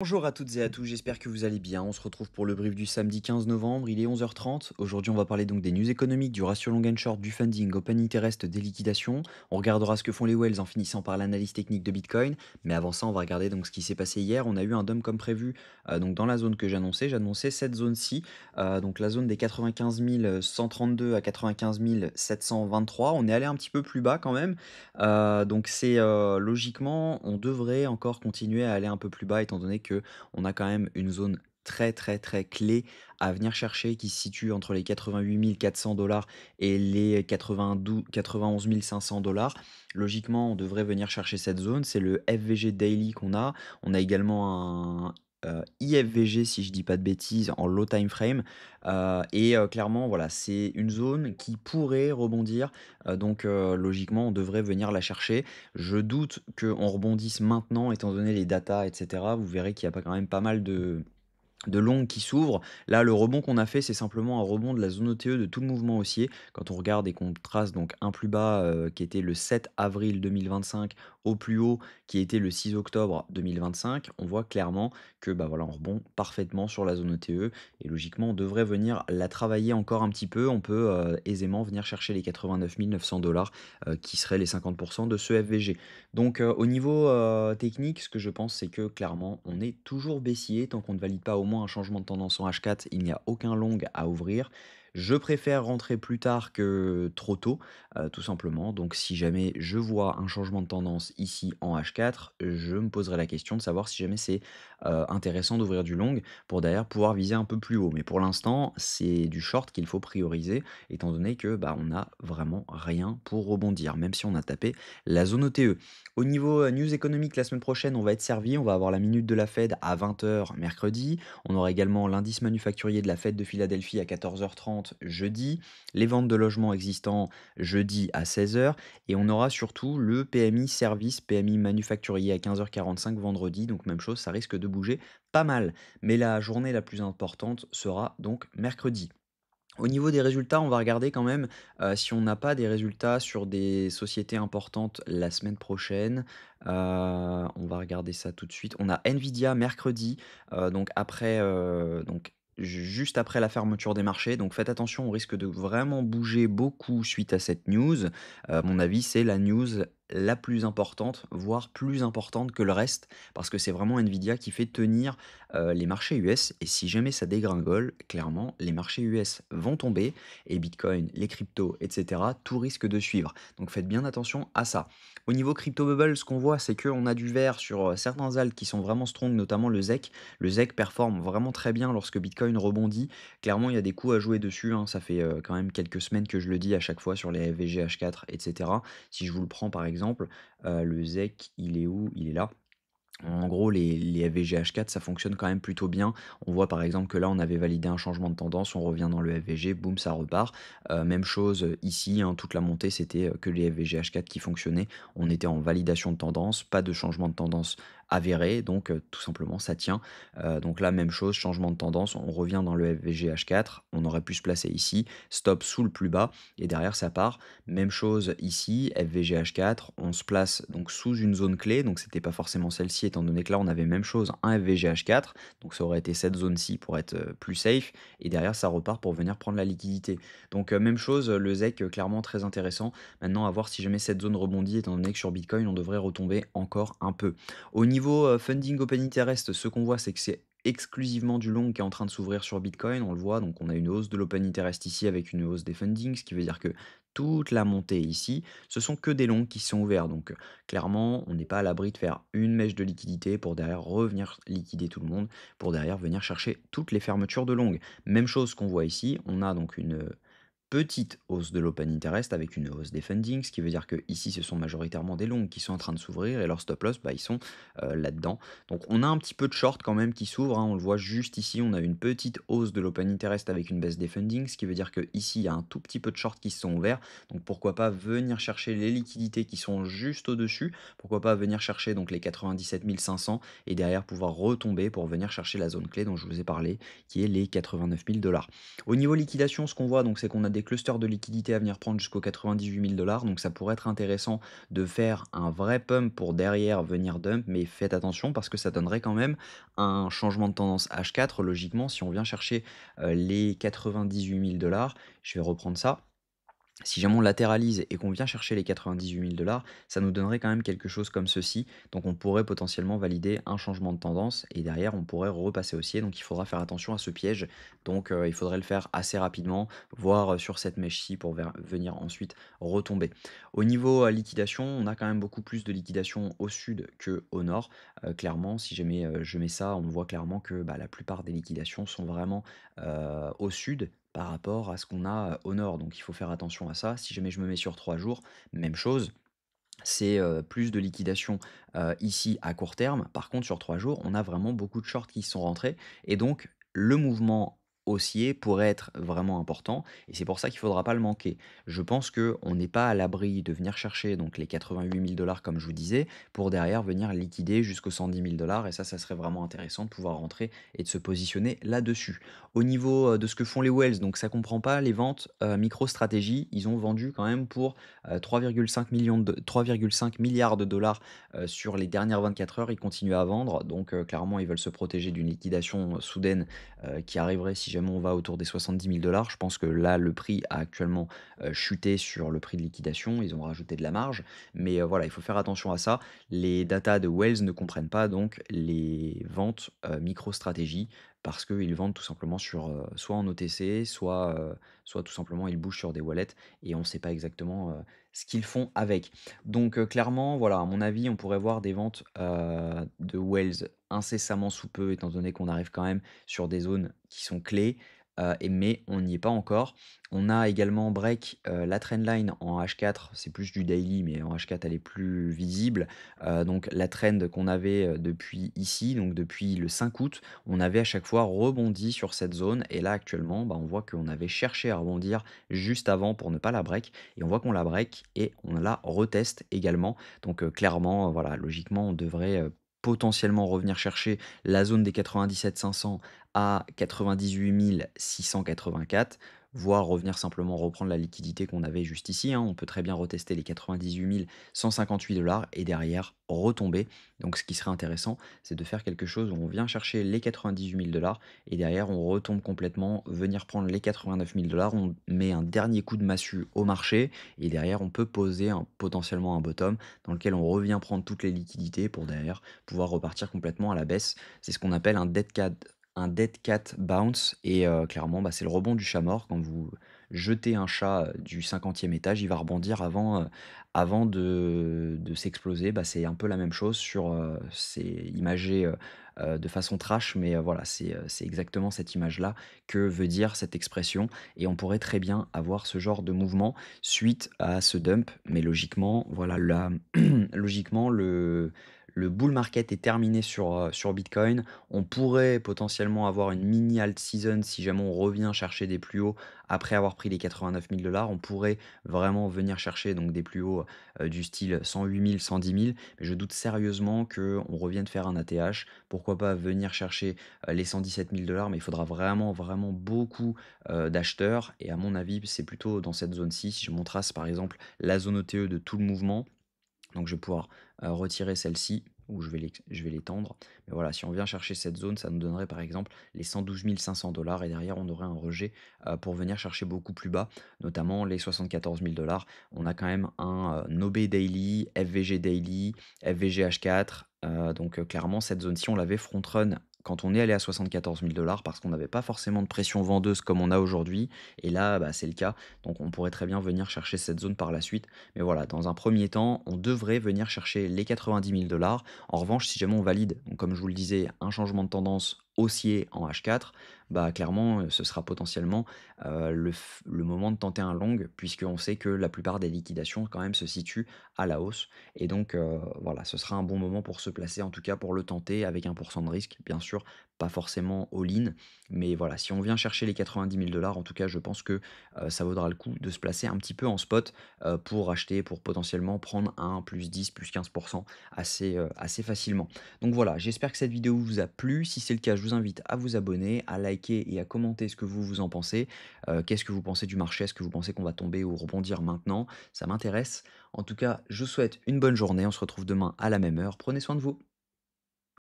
Bonjour à toutes et à tous, j'espère que vous allez bien. On se retrouve pour le brief du samedi 15 novembre, il est 11h30. Aujourd'hui, on va parler donc des news économiques, du ratio long and short, du funding, open interest, des liquidations. On regardera ce que font les whales en finissant par l'analyse technique de Bitcoin. Mais avant ça, on va regarder donc ce qui s'est passé hier. On a eu un dump comme prévu donc dans la zone que j'annonçais. J'annonçais cette zone-ci, donc la zone des 95 132 à 95 723. On est allé un petit peu plus bas quand même. Donc c'est logiquement, on devrait encore continuer à aller un peu plus bas étant donné que on a quand même une zone très, très, très clé à venir chercher qui se situe entre les 88 400 et les 91 500 $. Logiquement, on devrait venir chercher cette zone. C'est le FVG daily qu'on a. On a également un IFVG, si je dis pas de bêtises, en low time frame. Clairement, voilà, c'est une zone qui pourrait rebondir. Logiquement, on devrait venir la chercher. Je doute qu'on rebondisse maintenant, étant donné les datas, et cetera. Vous verrez qu'il y a pas quand même pas mal de longues qui s'ouvrent. Là, le rebond qu'on a fait, c'est simplement un rebond de la zone OTE de tout le mouvement haussier. Quand on regarde et qu'on trace donc un plus bas qui était le 7 avril 2025 au plus haut qui était le 6 octobre 2025, on voit clairement que bah voilà, on rebond parfaitement sur la zone OTE et logiquement on devrait venir la travailler encore un petit peu. On peut aisément venir chercher les 89 900 qui seraient les 50% de ce FVG. Au niveau technique, ce que je pense, c'est que clairement, on est toujours baissier tant qu'on ne valide pas au moins un changement de tendance en H4, il n'y a aucun long à ouvrir. Je préfère rentrer plus tard que trop tôt, tout simplement. Donc si jamais je vois un changement de tendance ici en H4, je me poserai la question de savoir si jamais c'est intéressant d'ouvrir du long pour derrière pouvoir viser un peu plus haut. Mais pour l'instant, c'est du short qu'il faut prioriser, étant donné que bah, on n'a vraiment rien pour rebondir, même si on a tapé la zone OTE. Au niveau news économique, la semaine prochaine, on va être servi. On va avoir la minute de la Fed à 20h mercredi. On aura également l'indice manufacturier de la Fed de Philadelphie à 14h30 jeudi. Les ventes de logements existants jeudi à 16h. Et on aura surtout le PMI service, PMI manufacturier à 15h45 vendredi. Donc même chose, ça risque de bouger pas mal. Mais la journée la plus importante sera donc mercredi. Au niveau des résultats, on va regarder quand même, si on n'a pas des résultats sur des sociétés importantes la semaine prochaine. On va regarder ça tout de suite. On a Nvidia mercredi, donc après, donc juste après la fermeture des marchés. Donc faites attention, on risque de vraiment bouger beaucoup suite à cette news. À mon avis, c'est la news la plus importante, voire plus importante que le reste, parce que c'est vraiment Nvidia qui fait tenir les marchés US. Et si jamais ça dégringole, clairement, les marchés US vont tomber et Bitcoin, les cryptos, etc., tout risque de suivre. Donc faites bien attention à ça. Au niveau crypto bubble, ce qu'on voit, c'est qu'on a du vert sur certains alts qui sont vraiment strong, notamment le ZEC. Le ZEC performe vraiment très bien lorsque Bitcoin rebondit. Clairement, il y a des coups à jouer dessus, hein. Ça fait quand même quelques semaines que je le dis à chaque fois sur les FVG H4, etc. Si je vous le prends par exemple, le ZEC, il est où? Il est là. En gros, les FVG-H4, ça fonctionne quand même plutôt bien. On voit par exemple que là, on avait validé un changement de tendance, on revient dans le FVG, boum, ça repart. Même chose ici, hein, toute la montée, c'était que les FVG-H4 qui fonctionnaient. On était en validation de tendance, pas de changement de tendance avéré, donc tout simplement, ça tient. Donc là, même chose, changement de tendance, on revient dans le FVG-H4, on aurait pu se placer ici, stop sous le plus bas, et derrière, ça part. Même chose ici, FVG-H4, on se place donc sous une zone clé, donc c'était pas forcément celle-ci étant donné que là on avait même chose, un FVG-H4, donc ça aurait été cette zone-ci pour être plus safe, et derrière ça repart pour venir prendre la liquidité. Donc même chose, le ZEC clairement très intéressant. Maintenant à voir si jamais cette zone rebondit étant donné que sur Bitcoin on devrait retomber encore un peu. Au niveau funding open interest, ce qu'on voit c'est que c'est exclusivement du long qui est en train de s'ouvrir sur Bitcoin, on le voit, donc on a une hausse de l'open interest ici avec une hausse des fundings, ce qui veut dire que toute la montée ici, ce sont que des longs qui sont ouverts. Donc clairement, on n'est pas à l'abri de faire une mèche de liquidité pour derrière revenir liquider tout le monde, pour derrière venir chercher toutes les fermetures de longues. Même chose qu'on voit ici, on a donc une petite hausse de l'open interest avec une hausse des fundings, ce qui veut dire que ici ce sont majoritairement des longues qui sont en train de s'ouvrir et leurs stop loss bah, ils sont là-dedans. Donc on a un petit peu de short quand même qui s'ouvre, hein. On le voit juste ici, on a une petite hausse de l'open interest avec une baisse des fundings, ce qui veut dire que ici il y a un tout petit peu de short qui se sont ouverts. Donc pourquoi pas venir chercher les liquidités qui sont juste au-dessus, pourquoi pas venir chercher donc les 97 500 et derrière pouvoir retomber pour venir chercher la zone clé dont je vous ai parlé qui est les 89 000 $. Au niveau liquidation, ce qu'on voit donc c'est qu'on a des clusters de liquidités à venir prendre jusqu'aux 98 000 donc ça pourrait être intéressant de faire un vrai pump pour derrière venir dump, mais faites attention parce que ça donnerait quand même un changement de tendance H4. Logiquement, si on vient chercher les 98 000 je vais reprendre ça. Si jamais on latéralise et qu'on vient chercher les 98 000 ça nous donnerait quand même quelque chose comme ceci. Donc on pourrait potentiellement valider un changement de tendance et derrière on pourrait repasser haussier. Donc il faudra faire attention à ce piège. Donc il faudrait le faire assez rapidement, voire sur cette mèche-ci pour venir ensuite retomber. Au niveau liquidation, on a quand même beaucoup plus de liquidation au sud que au nord. Clairement, si jamais je mets ça, on voit clairement que bah, la plupart des liquidations sont vraiment au sud par rapport à ce qu'on a, au nord. Donc il faut faire attention à ça. Si jamais je me mets sur 3 jours, même chose, c'est, plus de liquidation, ici à court terme. Par contre sur 3 jours, on a vraiment beaucoup de shorts qui sont rentrés et donc le mouvement haussier pourrait être vraiment important et c'est pour ça qu'il ne faudra pas le manquer. Je pense qu'on n'est pas à l'abri de venir chercher donc les 88 000 comme je vous disais, pour derrière venir liquider jusqu'aux 110 000 et ça serait vraiment intéressant de pouvoir rentrer et de se positionner là-dessus. Au niveau, de ce que font les Wells, donc ça comprend pas les ventes, MicroStrategy. Ils ont vendu quand même pour 3,5 milliards de dollars sur les dernières 24 heures. Ils continuent à vendre, donc clairement, ils veulent se protéger d'une liquidation soudaine qui arriverait si jamais on va autour des 70 000 dollars. Je pense que là, le prix a actuellement chuté sur le prix de liquidation. Ils ont rajouté de la marge, mais voilà, il faut faire attention à ça. Les datas de Wells ne comprennent pas donc les ventes MicroStrategy parce qu'ils vendent tout simplement sur soit en OTC, soit tout simplement ils bougent sur des wallets et on ne sait pas exactement ce qu'ils font avec. Donc clairement, voilà, à mon avis, on pourrait voir des ventes, de Wells incessamment sous peu, étant donné qu'on arrive quand même sur des zones qui sont clés, mais on n'y est pas encore. On a également break, la trendline en H4, c'est plus du daily, mais en H4 elle est plus visible. Donc la trend qu'on avait, depuis ici, donc depuis le 5 août, on avait à chaque fois rebondi sur cette zone et là actuellement, bah, on voit qu'on avait cherché à rebondir juste avant pour ne pas la break et on voit qu'on la break et on la reteste également. Donc clairement, voilà, logiquement, on devrait potentiellement revenir chercher la zone des 97 500 à 98 684, voire revenir simplement reprendre la liquidité qu'on avait juste ici, hein. On peut très bien retester les 98 158 et derrière retomber. Donc ce qui serait intéressant, c'est de faire quelque chose où on vient chercher les 98 000 et derrière on retombe complètement, venir prendre les 89 000 on met un dernier coup de massue au marché et derrière on peut poser potentiellement un bottom dans lequel on revient prendre toutes les liquidités pour derrière pouvoir repartir complètement à la baisse. C'est ce qu'on appelle un dead cat bounce et clairement, bah, c'est le rebond du chat mort. Quand vous jetez un chat, du 50e étage, il va rebondir avant de s'exploser. Bah, c'est un peu la même chose sur, c'est imagé, de façon trash, mais voilà, c'est exactement cette image-là que veut dire cette expression et on pourrait très bien avoir ce genre de mouvement suite à ce dump. Mais logiquement, voilà, là, logiquement, le bull market est terminé sur Bitcoin. On pourrait potentiellement avoir une mini alt season si jamais on revient chercher des plus hauts après avoir pris les 89 000 On pourrait vraiment venir chercher donc des plus hauts du style 108 000, 110 000. Mais je doute sérieusement qu'on revienne faire un ATH. Pourquoi pas venir chercher les 117 000 mais il faudra vraiment, vraiment beaucoup d'acheteurs. Et à mon avis, c'est plutôt dans cette zone-ci. Si je montre par exemple la zone OTE de tout le mouvement, donc je vais pouvoir retirer celle-ci ou je vais l'étendre. Mais voilà, si on vient chercher cette zone, ça nous donnerait par exemple les 112 500 et derrière on aurait un rejet pour venir chercher beaucoup plus bas, notamment les 74 000 On a quand même un OB Daily, FVG Daily, FVG H4. Donc clairement, cette zone-ci, on l'avait front run quand on est allé à 74 000 parce qu'on n'avait pas forcément de pression vendeuse comme on a aujourd'hui. Et là, bah, c'est le cas. Donc on pourrait très bien venir chercher cette zone par la suite. Mais voilà, dans un premier temps, on devrait venir chercher les 90 000 En revanche, si jamais on valide, donc comme je vous le disais, un changement de tendance haussier en H4, bah clairement, ce sera potentiellement le moment de tenter un long, puisqu'on sait que la plupart des liquidations quand même se situent à la hausse. Et donc voilà, ce sera un bon moment pour se placer, en tout cas pour le tenter avec 1% de risque, bien sûr. sûr, pas forcément all-in. Mais voilà, si on vient chercher les 90 000 $, en tout cas, je pense que ça vaudra le coup de se placer un petit peu en spot pour acheter, pour potentiellement prendre un plus 10, plus 15% assez facilement. Donc voilà, j'espère que cette vidéo vous a plu. Si c'est le cas, je vous invite à vous abonner, à liker et à commenter ce que vous en pensez. Qu'est-ce que vous pensez du marché? Est-ce que vous pensez qu'on va tomber ou rebondir maintenant? Ça m'intéresse. En tout cas, je vous souhaite une bonne journée. On se retrouve demain à la même heure. Prenez soin de vous.